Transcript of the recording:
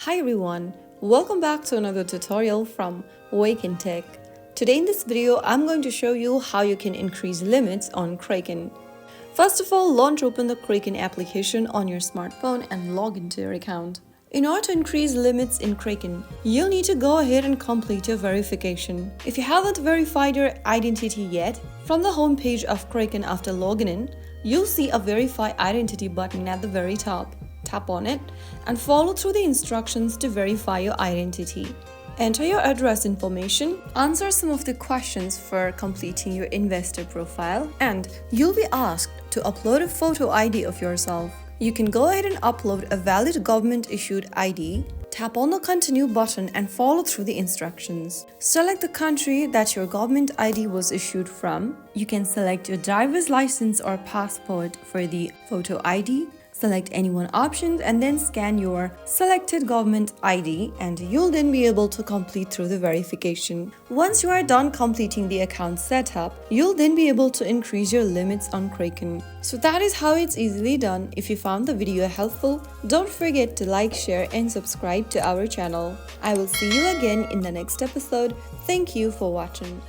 Hi everyone, welcome back to another tutorial from Wake&Tech. Today in this video, I'm going to show you how you can increase limits on Kraken. First of all, launch open the Kraken application on your smartphone and log into your account. In order to increase limits in Kraken, you'll need to go ahead and complete your verification. If you haven't verified your identity yet, from the home page of Kraken after logging in, you'll see a Verify Identity button at the very top. Tap on it and follow through the instructions to verify your identity. Enter your address information, answer some of the questions for completing your investor profile, and you'll be asked to upload a photo ID of yourself. You can go ahead and upload a valid government-issued ID. Tap on the Continue button and follow through the instructions. Select the country that your government ID was issued from. You can select your driver's license or passport for the photo ID. Select any one option and then scan your selected government ID, and you'll then be able to complete through the verification. Once you are done completing the account setup, you'll then be able to increase your limits on Kraken. So that is how it's easily done. If you found the video helpful, don't forget to like, share and subscribe to our channel. I will see you again in the next episode. Thank you for watching.